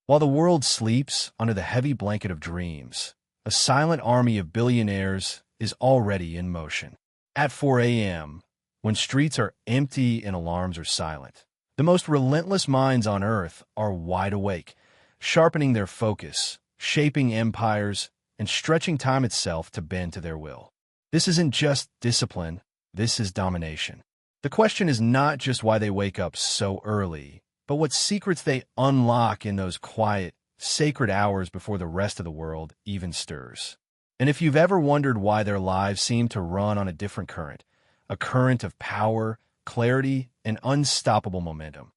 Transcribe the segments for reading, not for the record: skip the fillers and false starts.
While the world sleeps under the heavy blanket of dreams, a silent army of billionaires is already in motion. At 4 a.m., when streets are empty and alarms are silent, the most relentless minds on earth are wide awake, sharpening their focus, shaping empires, and stretching time itself to bend to their will. This isn't just discipline, this is domination. The question is not just why they wake up so early, but what secrets they unlock in those quiet, sacred hours before the rest of the world even stirs. And if you've ever wondered why their lives seem to run on a different current, a current of power, clarity, and unstoppable momentum,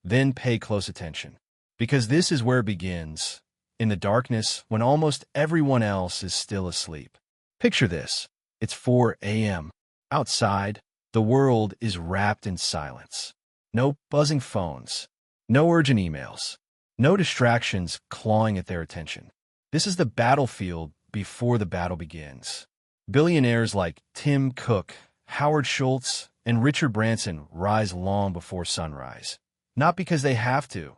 then pay close attention. Because this is where it begins, in the darkness when almost everyone else is still asleep. Picture this. It's 4 a.m. Outside, the world is wrapped in silence. No buzzing phones, no urgent emails, no distractions clawing at their attention. This is the battlefield before the battle begins. Billionaires like Tim Cook, Howard Schultz, and Richard Branson rise long before sunrise. Not because they have to,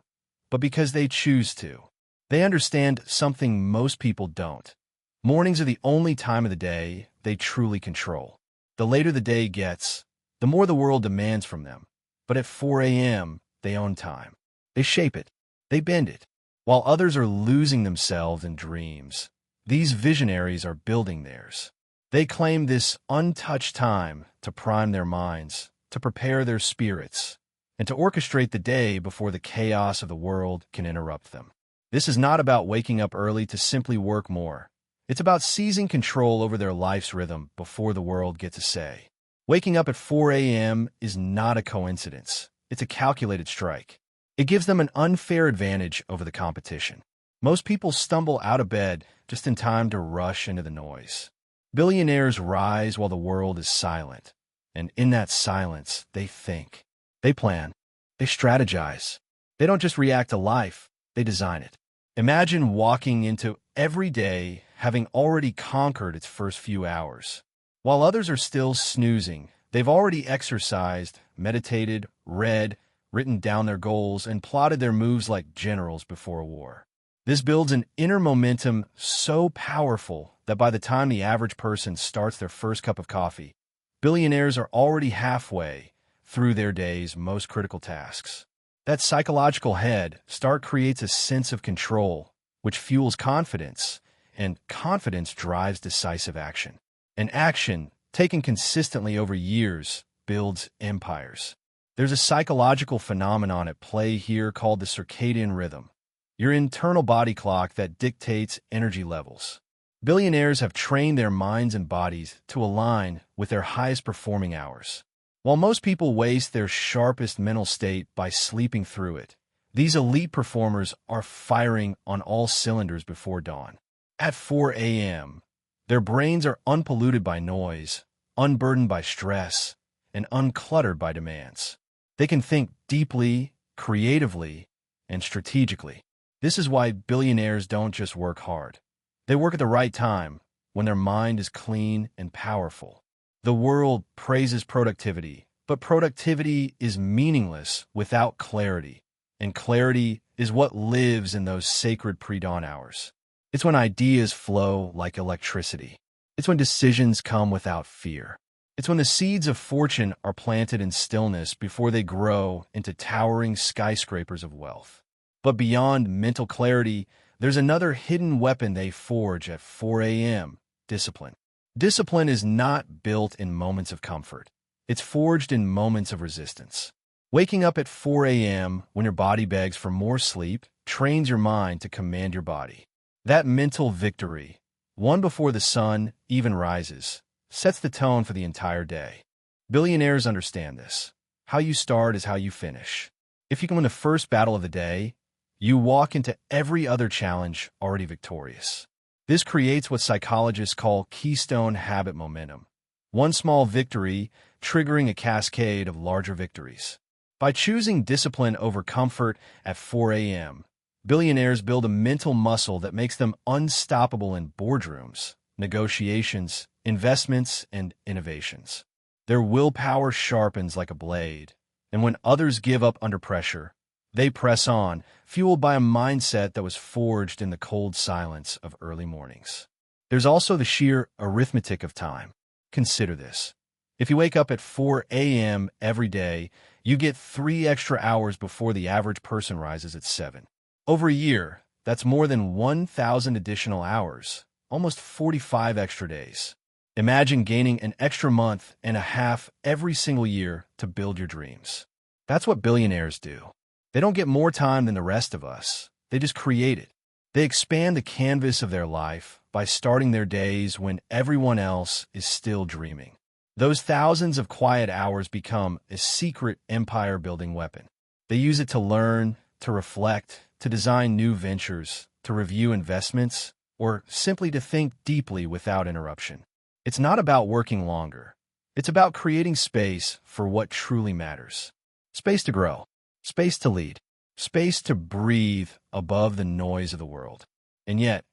but because they choose to. They understand something most people don't. Mornings are the only time of the day they truly control. The later the day gets, the more the world demands from them. But at 4 a.m., they own time. They shape it. They bend it. While others are losing themselves in dreams, these visionaries are building theirs. They claim this untouched time to prime their minds, to prepare their spirits, and to orchestrate the day before the chaos of the world can interrupt them. This is not about waking up early to simply work more. It's about seizing control over their life's rhythm before the world gets a say. Waking up at 4 a.m. is not a coincidence. It's a calculated strike. It gives them an unfair advantage over the competition. Most people stumble out of bed just in time to rush into the noise. Billionaires rise while the world is silent, and in that silence, they think. They plan. They strategize. They don't just react to life, they design it. Imagine walking into every day having already conquered its first few hours. While others are still snoozing, they've already exercised, meditated, read, written down their goals, and plotted their moves like generals before a war. This builds an inner momentum so powerful that by the time the average person starts their first cup of coffee, billionaires are already halfway through their day's most critical tasks. That psychological head start creates a sense of control, which fuels confidence, and confidence drives decisive action. And action, taken consistently over years, builds empires. There's a psychological phenomenon at play here called the circadian rhythm, your internal body clock that dictates energy levels. Billionaires have trained their minds and bodies to align with their highest performing hours. While most people waste their sharpest mental state by sleeping through it, these elite performers are firing on all cylinders before dawn. At 4 a.m., their brains are unpolluted by noise, unburdened by stress, and uncluttered by demands. They can think deeply, creatively, and strategically. This is why billionaires don't just work hard. They work at the right time, when their mind is clean and powerful. The world praises productivity, but productivity is meaningless without clarity, and clarity is what lives in those sacred pre-dawn hours. It's when ideas flow like electricity. It's when decisions come without fear. It's when the seeds of fortune are planted in stillness before they grow into towering skyscrapers of wealth. But beyond mental clarity, there's another hidden weapon they forge at 4 a.m. Discipline. Discipline is not built in moments of comfort. It's forged in moments of resistance. Waking up at 4 a.m. when your body begs for more sleep trains your mind to command your body. That mental victory, won before the sun even rises, sets the tone for the entire day. Billionaires understand this. How you start is how you finish. If you can win the first battle of the day, you walk into every other challenge already victorious. This creates what psychologists call keystone habit momentum. One small victory triggering a cascade of larger victories. By choosing discipline over comfort at 4 a.m., billionaires build a mental muscle that makes them unstoppable in boardrooms, negotiations, investments, and innovations. Their willpower sharpens like a blade, and when others give up under pressure, They press on, fueled by a mindset that was forged in the cold silence of early mornings. There's also the sheer arithmetic of time. Consider this. If you wake up at 4 a.m. every day, you get 3 extra hours before the average person rises at 7. Over a year, that's more than 1,000 additional hours, almost 45 extra days. Imagine gaining an extra month and a half every single year to build your dreams. That's what billionaires do. They don't get more time than the rest of us. They just create it. They expand the canvas of their life by starting their days when everyone else is still dreaming. Those thousands of quiet hours become a secret empire-building weapon. They use it to learn, to reflect, to design new ventures, to review investments, or simply to think deeply without interruption. It's not about working longer. It's about creating space for what truly matters. Space to grow, space to lead, space to breathe above the noise of the world. And yet,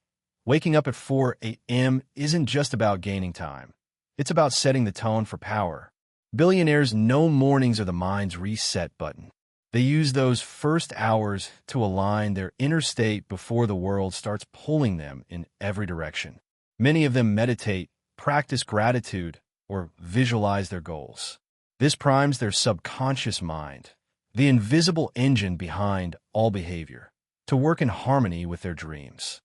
waking up at 4 a.m. isn't just about gaining time. It's about setting the tone for power. Billionaires know mornings are the mind's reset button. They use those first hours to align their inner state before the world starts pulling them in every direction. Many of them meditate, practice gratitude, or visualize their goals. This primes their subconscious mind, the invisible engine behind all behavior, to work in harmony with their dreams.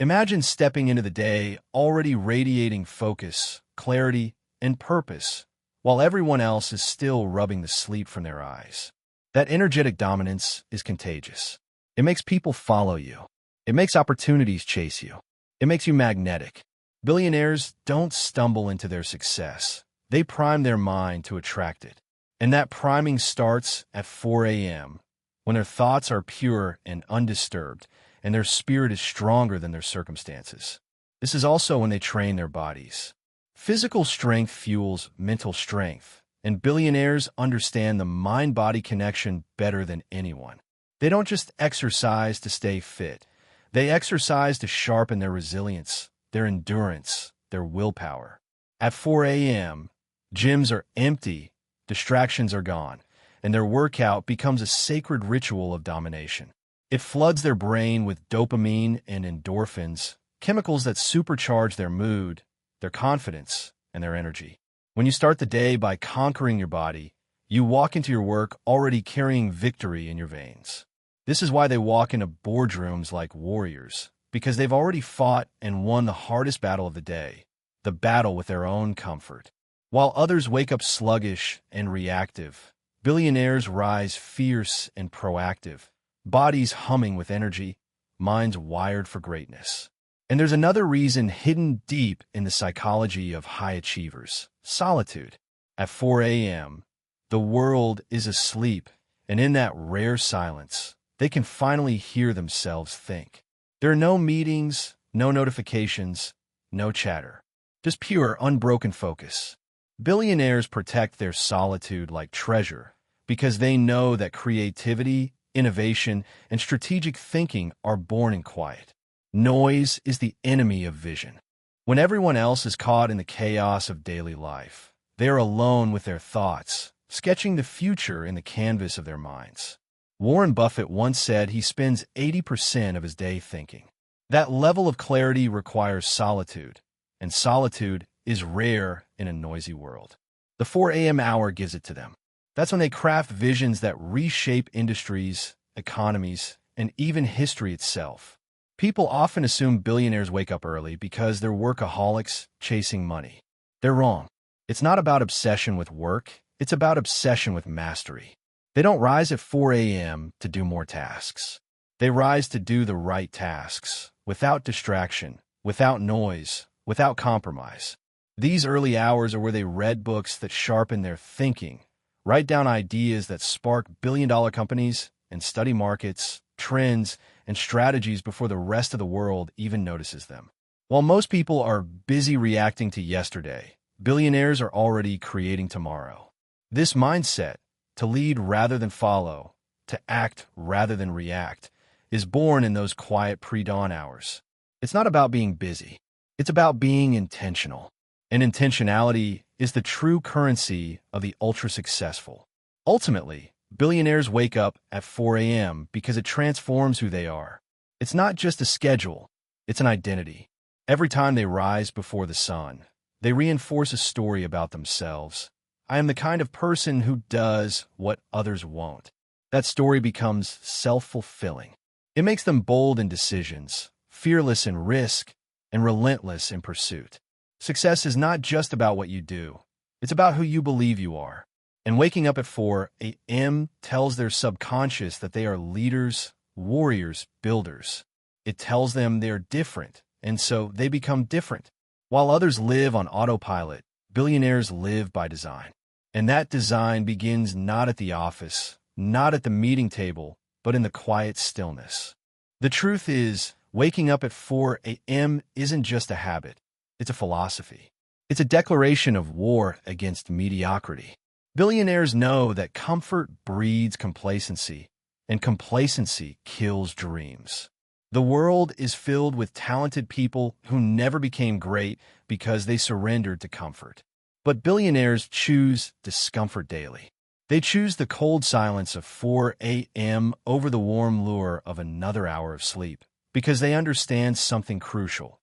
Imagine stepping into the day already radiating focus, clarity, and purpose, while everyone else is still rubbing the sleep from their eyes. That energetic dominance is contagious. It makes people follow you. It makes opportunities chase you. It makes you magnetic. Billionaires don't stumble into their success. They prime their mind to attract it. And that priming starts at 4 a.m., when their thoughts are pure and undisturbed, and their spirit is stronger than their circumstances. This is also when they train their bodies. Physical strength fuels mental strength, and billionaires understand the mind-body connection better than anyone. They don't just exercise to stay fit. They exercise to sharpen their resilience, their endurance, their willpower. At 4 a.m., gyms are empty, distractions are gone, and their workout becomes a sacred ritual of domination. It floods their brain with dopamine and endorphins, chemicals that supercharge their mood, their confidence, and their energy. When you start the day by conquering your body, you walk into your work already carrying victory in your veins. This is why they walk into boardrooms like warriors, because they've already fought and won the hardest battle of the day, the battle with their own comfort. While others wake up sluggish and reactive, billionaires rise fierce and proactive, bodies humming with energy, minds wired for greatness. And there's another reason hidden deep in the psychology of high achievers: solitude. At 4 a.m., the world is asleep, and in that rare silence, they can finally hear themselves think. There are no meetings, no notifications, no chatter, just pure, unbroken focus. Billionaires protect their solitude like treasure because they know that creativity, innovation, and strategic thinking are born in quiet. Noise is the enemy of vision. When everyone else is caught in the chaos of daily life, they are alone with their thoughts, sketching the future in the canvas of their minds. Warren Buffett once said he spends 80% of his day thinking. That level of clarity requires solitude, and solitude is rare in a noisy world. The 4 a.m. hour gives it to them. That's when they craft visions that reshape industries, economies, and even history itself. People often assume billionaires wake up early because they're workaholics chasing money. They're wrong. It's not about obsession with work. It's about obsession with mastery. They don't rise at 4 a.m. to do more tasks. They rise to do the right tasks, without distraction, without noise, without compromise. These early hours are where they read books that sharpen their thinking, write down ideas that spark billion-dollar companies, and study markets, trends, and strategies before the rest of the world even notices them. While most people are busy reacting to yesterday, billionaires are already creating tomorrow. This mindset, to lead rather than follow, to act rather than react, is born in those quiet pre-dawn hours. It's not about being busy. It's about being intentional. And intentionality is the true currency of the ultra-successful. Ultimately, Billionaires wake up at 4 a.m. because it transforms who they are. It's not just a schedule, it's an identity. Every time they rise before the sun, they reinforce a story about themselves. I am the kind of person who does what others won't. That story becomes self-fulfilling. It makes them bold in decisions, fearless in risk, and relentless in pursuit. Success is not just about what you do. It's about who you believe you are. And waking up at 4 a.m. tells their subconscious that they are leaders, warriors, builders. It tells them they're different, and so they become different. While others live on autopilot, billionaires live by design. And that design begins not at the office, not at the meeting table, but in the quiet stillness. The truth is, waking up at 4 a.m. isn't just a habit. It's a philosophy. It's a declaration of war against mediocrity. Billionaires know that comfort breeds complacency, and complacency kills dreams. The world is filled with talented people who never became great because they surrendered to comfort. But billionaires choose discomfort daily. They choose the cold silence of 4 a.m. over the warm lure of another hour of sleep because they understand something crucial.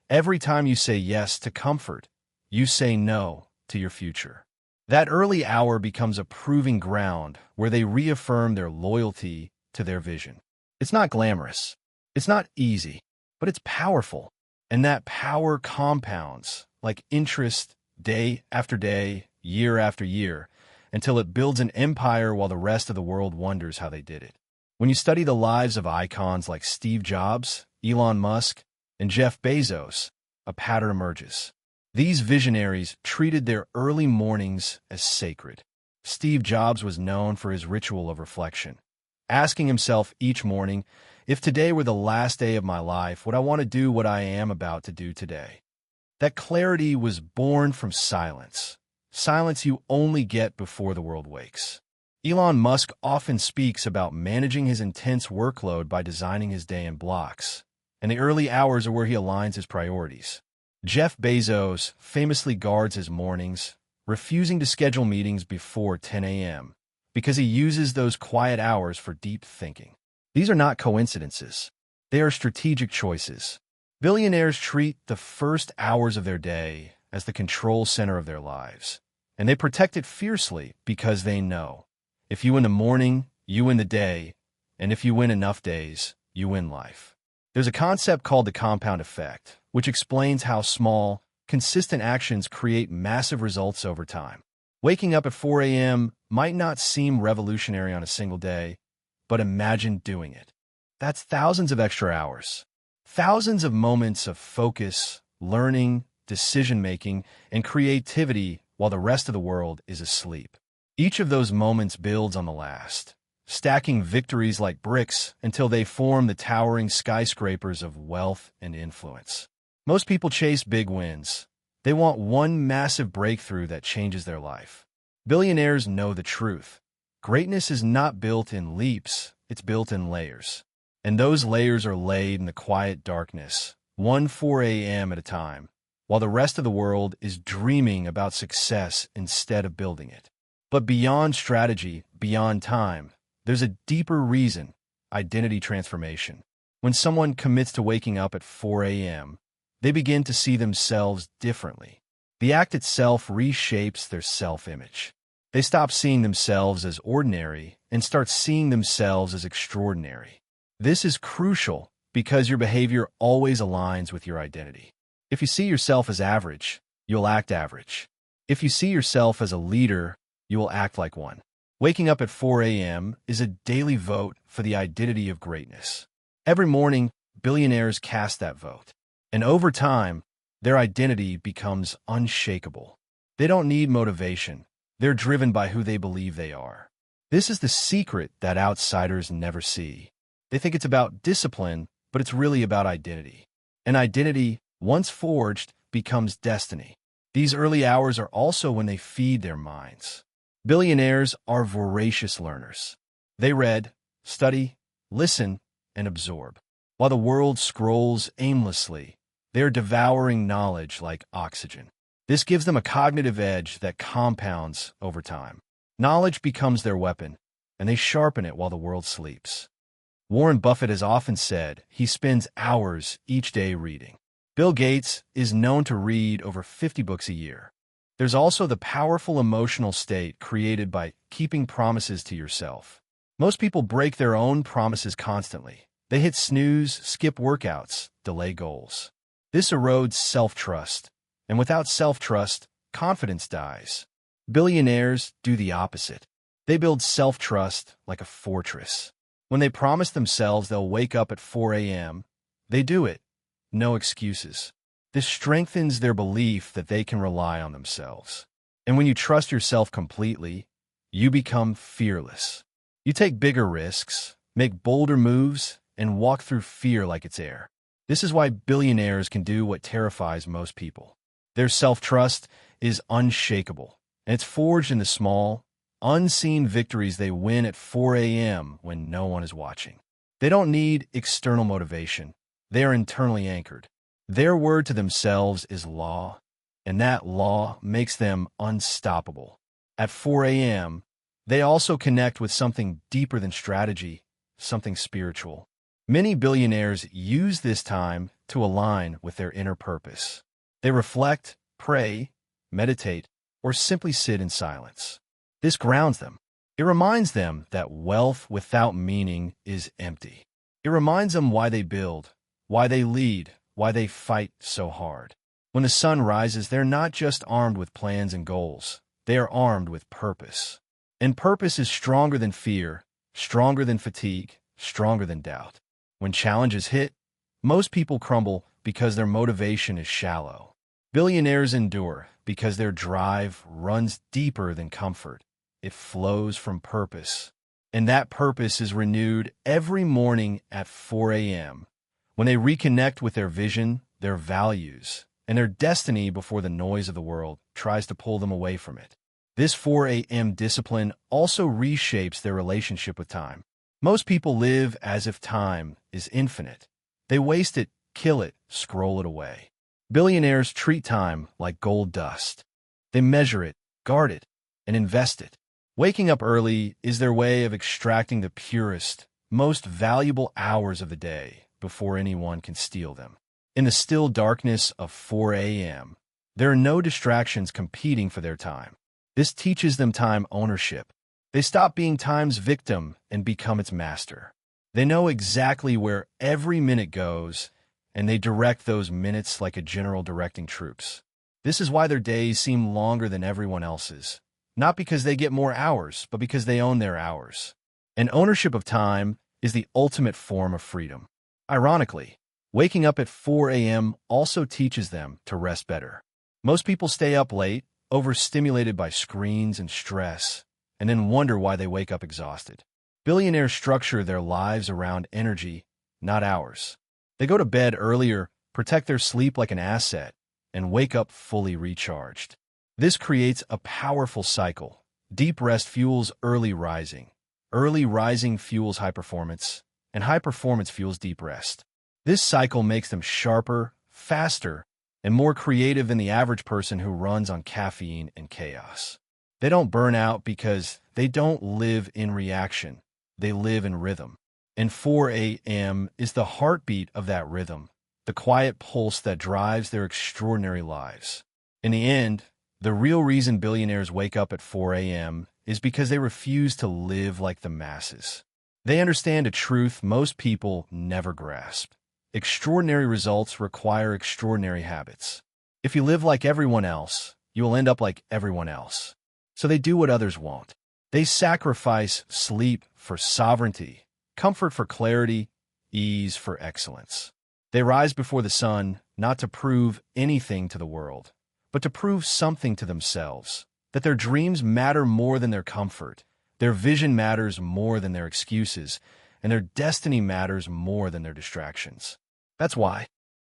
Every time you say yes to comfort, you say no to your future. That early hour becomes a proving ground where they reaffirm their loyalty to their vision. It's not glamorous. It's not easy, but it's powerful. And that power compounds like interest day after day, year after year, until it builds an empire while the rest of the world wonders how they did it. When you study the lives of icons like Steve Jobs, Elon Musk, and Jeff Bezos, a pattern emerges. These visionaries treated their early mornings as sacred. Steve Jobs was known for his ritual of reflection, asking himself each morning, if today were the last day of my life, would I want to do what I am about to do today? That clarity was born from silence. Silence you only get before the world wakes. Elon Musk often speaks about managing his intense workload by designing his day in blocks, and the early hours are where he aligns his priorities. Jeff Bezos famously guards his mornings, refusing to schedule meetings before 10 a.m. because he uses those quiet hours for deep thinking. These are not coincidences. They are strategic choices. Billionaires treat the first hours of their day as the control center of their lives, and they protect it fiercely because they know, if you win the morning, you win the day, and if you win enough days, you win life. There's a concept called the compound effect, which explains how small, consistent actions create massive results over time. Waking up at 4 a.m. might not seem revolutionary on a single day, but imagine doing it. That's thousands of extra hours, thousands of moments of focus, learning, decision-making, and creativity while the rest of the world is asleep. Each of those moments builds on the last, stacking victories like bricks until they form the towering skyscrapers of wealth and influence. Most people chase big wins. They want one massive breakthrough that changes their life. Billionaires know the truth. Greatness is not built in leaps, it's built in layers. And those layers are laid in the quiet darkness, 4 a.m. at a time, while the rest of the world is dreaming about success instead of building it. But beyond strategy, beyond time, there's a deeper reason: identity transformation. When someone commits to waking up at 4 a.m., they begin to see themselves differently. The act itself reshapes their self-image. They stop seeing themselves as ordinary and start seeing themselves as extraordinary. This is crucial because your behavior always aligns with your identity. If you see yourself as average, you'll act average. If you see yourself as a leader, you will act like one. Waking up at 4 a.m. is a daily vote for the identity of greatness. Every morning, billionaires cast that vote. And over time, their identity becomes unshakable. They don't need motivation. They're driven by who they believe they are. This is the secret that outsiders never see. They think it's about discipline, but it's really about identity. And identity, once forged, becomes destiny. These early hours are also when they feed their minds. Billionaires are voracious learners. They read, study, listen, and absorb. While the world scrolls aimlessly, they're devouring knowledge like oxygen. This gives them a cognitive edge that compounds over time. Knowledge becomes their weapon, and they sharpen it while the world sleeps. Warren Buffett has often said he spends hours each day reading. Bill Gates is known to read over 50 books a year. There's also the powerful emotional state created by keeping promises to yourself. Most people break their own promises constantly. They hit snooze, skip workouts, delay goals. This erodes self-trust, and without self-trust, confidence dies. Billionaires do the opposite. They build self-trust like a fortress. When they promise themselves they'll wake up at 4 a.m., they do it. No excuses. This strengthens their belief that they can rely on themselves. And when you trust yourself completely, you become fearless. You take bigger risks, make bolder moves, and walk through fear like it's air. This is why billionaires can do what terrifies most people. Their self-trust is unshakable, and it's forged in the small, unseen victories they win at 4 a.m. when no one is watching. They don't need external motivation. They are internally anchored. Their word to themselves is law, and that law makes them unstoppable. At 4 a.m., they also connect with something deeper than strategy, something spiritual. Many billionaires use this time to align with their inner purpose. They reflect, pray, meditate, or simply sit in silence. This grounds them. It reminds them that wealth without meaning is empty. It reminds them why they build, why they lead, why they fight so hard. When the sun rises, they're not just armed with plans and goals. They are armed with purpose. And purpose is stronger than fear, stronger than fatigue, stronger than doubt. When challenges hit, most people crumble because their motivation is shallow. Billionaires endure because their drive runs deeper than comfort. It flows from purpose. And that purpose is renewed every morning at 4 a.m. when they reconnect with their vision, their values, and their destiny before the noise of the world tries to pull them away from it. This 4 a.m. discipline also reshapes their relationship with time. Most people live as if time is infinite. They waste it, kill it, scroll it away. Billionaires treat time like gold dust. They measure it, guard it, and invest it. Waking up early is their way of extracting the purest, most valuable hours of the day before anyone can steal them. In the still darkness of 4 a.m., there are no distractions competing for their time. This teaches them time ownership. They stop being time's victim and become its master. They know exactly where every minute goes, and they direct those minutes like a general directing troops. This is why their days seem longer than everyone else's. Not because they get more hours, but because they own their hours. And ownership of time is the ultimate form of freedom. Ironically, waking up at 4 a.m. also teaches them to rest better. Most people stay up late, overstimulated by screens and stress, and then wonder why they wake up exhausted. Billionaires structure their lives around energy, not hours. They go to bed earlier, protect their sleep like an asset, and wake up fully recharged. This creates a powerful cycle. Deep rest fuels early rising fuels high performance, and high performance fuels deep rest. This cycle makes them sharper, faster, and more creative than the average person who runs on caffeine and chaos. They don't burn out because they don't live in reaction. They live in rhythm. And 4 a.m. is the heartbeat of that rhythm, the quiet pulse that drives their extraordinary lives. In the end, the real reason billionaires wake up at 4 a.m. is because they refuse to live like the masses. They understand a truth most people never grasp. Extraordinary results require extraordinary habits. If you live like everyone else, you will end up like everyone else. So they do what others won't. They sacrifice sleep for sovereignty, comfort for clarity, ease for excellence. They rise before the sun, not to prove anything to the world, but to prove something to themselves, that their dreams matter more than their comfort, their vision matters more than their excuses, and their destiny matters more than their distractions. That's why,